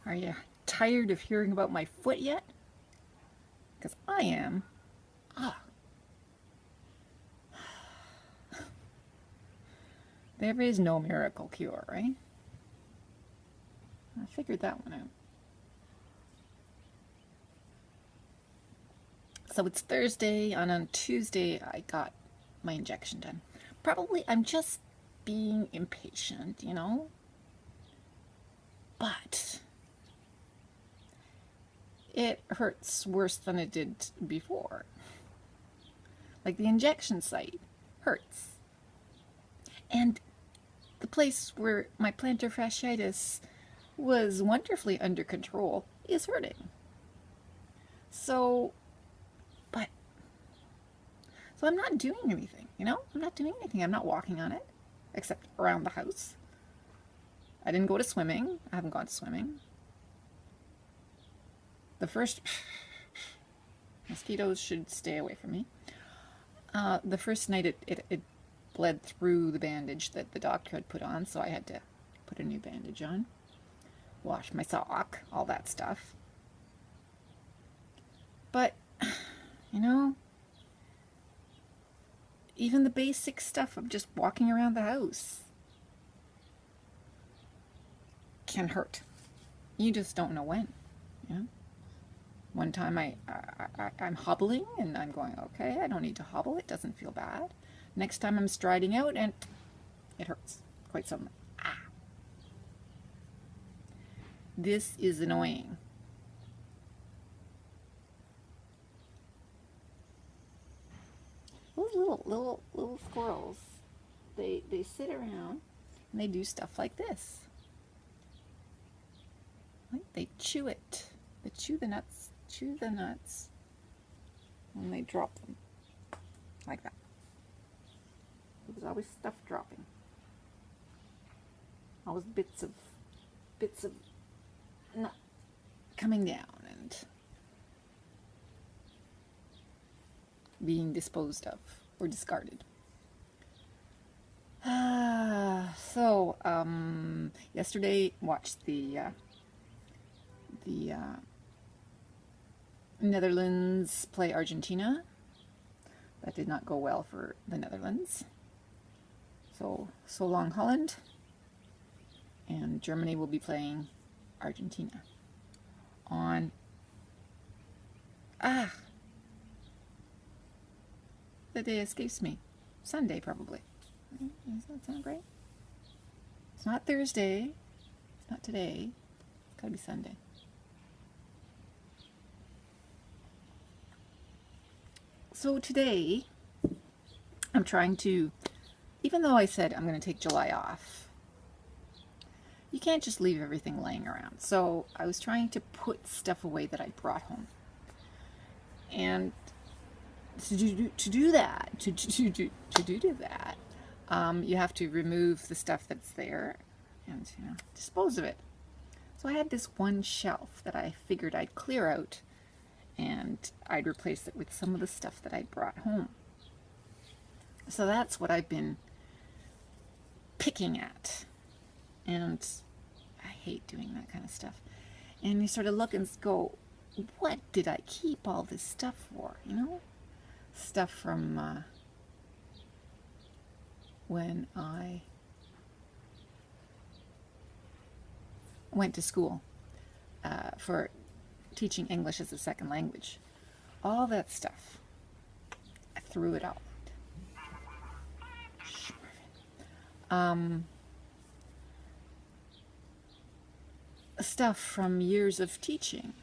Are you tired of hearing about my foot yet? Because I am. Ah, there is no miracle cure, right? I figured that one out. So it's Thursday, and on Tuesday I got my injection done. Probably I'm just being impatient, you know? But it hurts worse than it did before. Like the injection site hurts. And the place where my plantar fasciitis was wonderfully under control is hurting. So, but, so I'm not doing anything, you know? I'm not doing anything. I'm not walking on it, except around the house. I didn't go to swimming. I haven't gone to swimming. The first, mosquitoes should stay away from me. The first night it bled through the bandage that the doctor had put on, so I had to put a new bandage on, wash my sock, all that stuff. But, you know, even the basic stuff of just walking around the house can hurt. You just don't know when, you know? One time I'm hobbling and I'm going, okay, I don't need to hobble. It doesn't feel bad. Next time I'm striding out and it hurts quite suddenly. Ah. This is annoying. Those little squirrels, they sit around and they do stuff like this. Like they chew it. They chew the nuts, and they drop them like that. There's always stuff dropping. Always bits of nut coming down and being disposed of or discarded. So yesterday watched the Netherlands play Argentina. That did not go well for the Netherlands. So long Holland. And Germany will be playing Argentina on the day escapes me. Sunday probably. Does that sound right? It's not Thursday. It's not today. It's gotta be Sunday. So today I'm trying to, even though I said I'm going to take July off, you can't just leave everything laying around. So I was trying to put stuff away that I brought home. And to do that, you have to remove the stuff that's there and, you know, dispose of it. So I had this one shelf that I figured I'd clear out and I'd replace it with some of the stuff that I brought home. So that's what I've been picking at. And I hate doing that kind of stuff. And you sort of look and go, what did I keep all this stuff for, you know? Stuff from when I went to school for teaching English as a second language. All that stuff. I threw it out. Stuff from years of teaching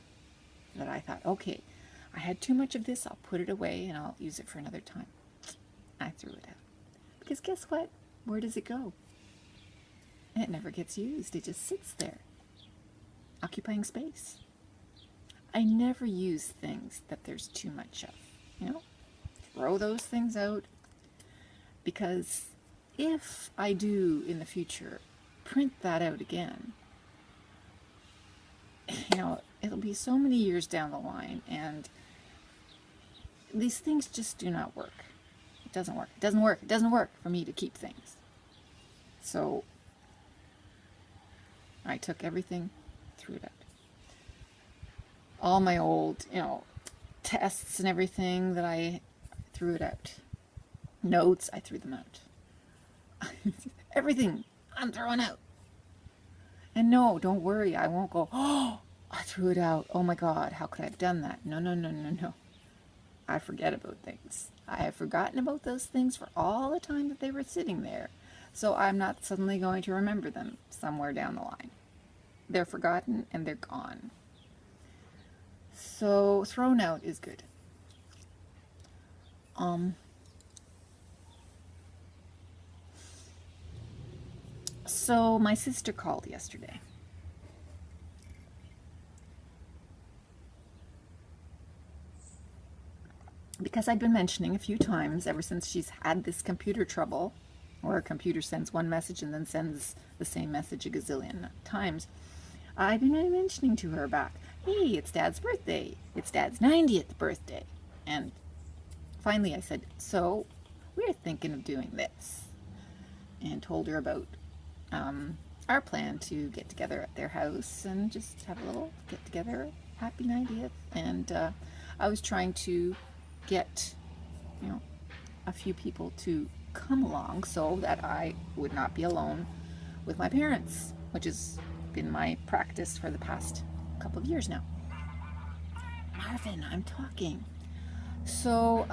that I thought, okay, I had too much of this, I'll put it away and I'll use it for another time. I threw it out. Because guess what? Where does it go? It never gets used. It just sits there, occupying space. I never use things that there's too much of, you know? Throw those things out, because if I do in the future print that out again, you know, it'll be so many years down the line, and these things just do not work. It doesn't work. It doesn't work. It doesn't work for me to keep things. So I took everything, threw it out. all my old, tests and everything that I threw it out. Notes, I threw them out. Everything I'm throwing out. And no, don't worry, I won't go, oh, I threw it out. Oh my God, how could I have done that? No, no, no, no, no. I forget about things. I have forgotten about those things for all the time that they were sitting there. So I'm not suddenly going to remember them somewhere down the line. They're forgotten and they're gone. So thrown out is good. So my sister called yesterday. Because I'd been mentioning a few times ever since she's had this computer trouble, or her computer sends one message and then sends the same message a gazillion times, I've been mentioning to her back, hey, it's Dad's birthday. It's Dad's 90th birthday. And finally I said, so we're thinking of doing this. And told her about our plan to get together at their house and just have a little get together, happy 90th. And I was trying to get, a few people to come along so that I would not be alone with my parents, which has been my practice for the past couple of years now. Marvin, I'm talking. So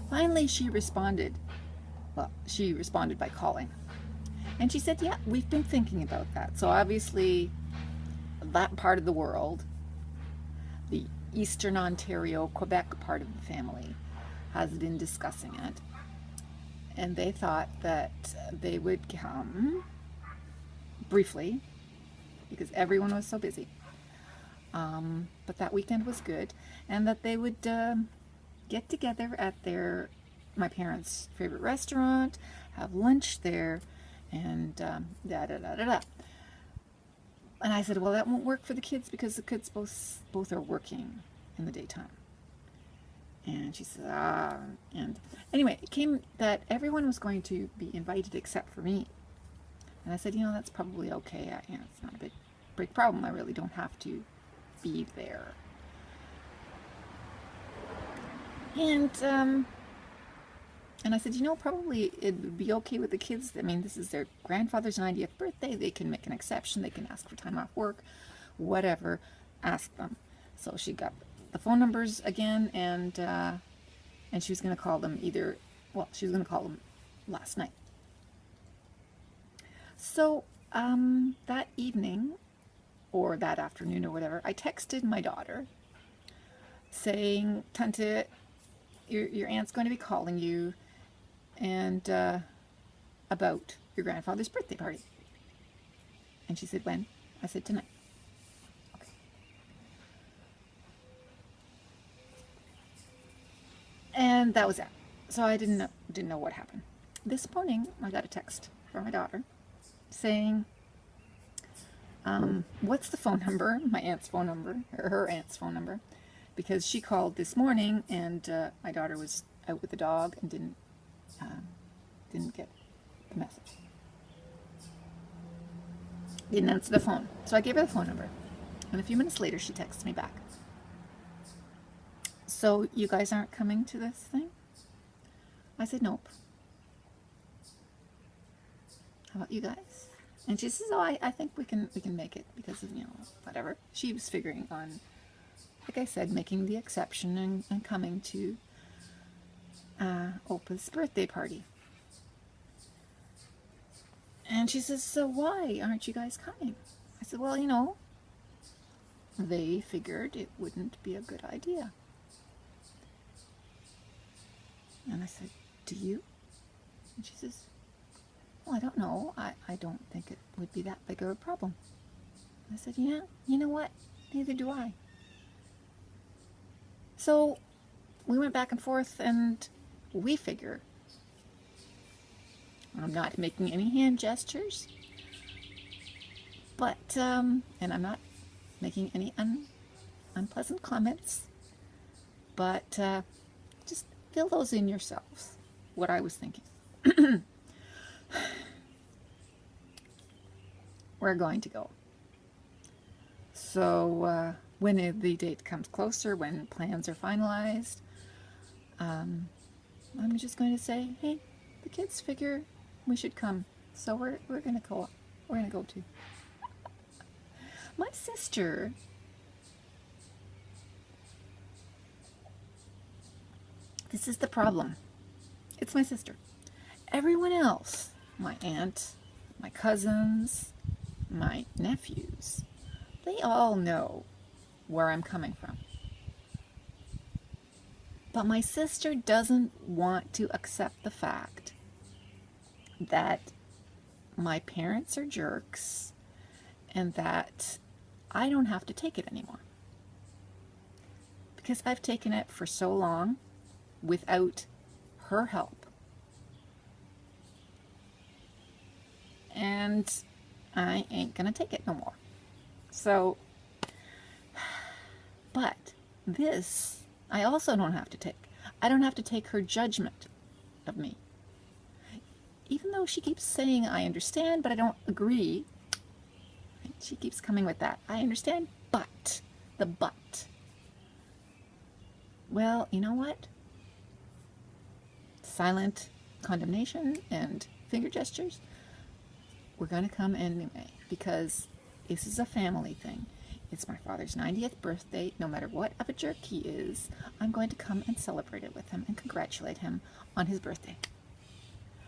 finally she responded. Well, she responded by calling. And she said, yeah, we've been thinking about that. So obviously that part of the world, the Eastern Ontario, Quebec part of the family, has been discussing it. And they thought that they would come briefly because everyone was so busy. But that weekend was good, and that they would get together at my parents' favorite restaurant, have lunch there, and da da da da da. And I said, well, that won't work for the kids because the kids both are working in the daytime. And she said, and anyway, it came that everyone was going to be invited except for me. And I said, that's probably okay. It's not a big problem. I really don't have to be there. And I said, probably it would be okay with the kids. I mean, this is their grandfather's 90th birthday. They can make an exception. They can ask for time off work, whatever. Ask them. So she got the phone numbers again, and she was going to call them she was going to call them last night. So that evening, or that afternoon or whatever, I texted my daughter saying, Tante, your aunt's going to be calling you and about your grandfather's birthday party. And she said, when? I said, tonight. Okay. And that was that. So I didn't know what happened. This morning I got a text from my daughter saying, what's the phone number? My aunt's phone number, or her aunt's phone number, because she called this morning and my daughter was out with the dog and didn't get the message. Didn't answer the phone. So I gave her the phone number. And a few minutes later, she texts me back. So you guys aren't coming to this thing? I said, nope. How about you guys? And she says, oh, I think we can make it because of, whatever. She was figuring on, like I said, making the exception and coming to Opa's birthday party. And she says, so why aren't you guys coming? I said, well, they figured it wouldn't be a good idea. And I said, do you? And she says, well, I don't know. I don't think it would be that big of a problem. I said, yeah, you know what? Neither do I. So we went back and forth, and we figure, I'm not making any hand gestures, but, and I'm not making any unpleasant comments, but just fill those in yourselves, what I was thinking. We're going to go. So when the date comes closer, when plans are finalized, I'm just going to say, hey, the kids figure we should come, so we're gonna go. We're gonna go too. My sister, this is the problem. It's my sister. Everyone else, my aunt, my cousins, my nephews, they all know where I'm coming from. But my sister doesn't want to accept the fact that my parents are jerks and that I don't have to take it anymore. Because I've taken it for so long without her help. And I ain't gonna take it no more. So, but this I also don't have to take. I don't have to take her judgment of me. Even though she keeps saying I understand, but I don't agree. She keeps coming with that. I understand, but. The but. Well, you know what? Silent condemnation and finger gestures. We're going to come anyway because this is a family thing. It's my father's 90th birthday. No matter what of a jerk he is, I'm going to come and celebrate it with him and congratulate him on his birthday.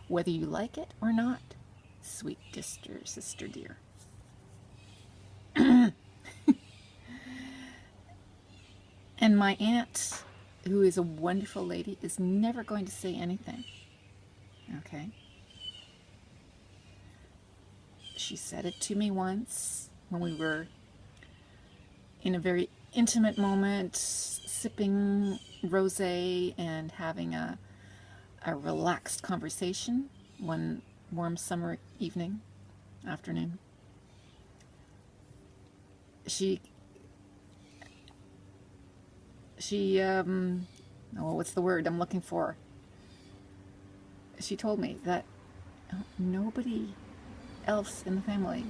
Whether you like it or not, sweet sister dear. And my aunt, who is a wonderful lady, is never going to say anything. Okay? She said it to me once when we were in a very intimate moment, sipping rosé and having a relaxed conversation one warm summer afternoon. She what's the word I'm looking for? She told me that nobody else in the family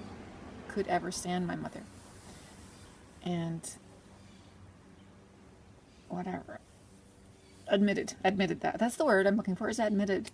could ever stand my mother. And whatever. Admitted that. That's the word I'm looking for, is admitted.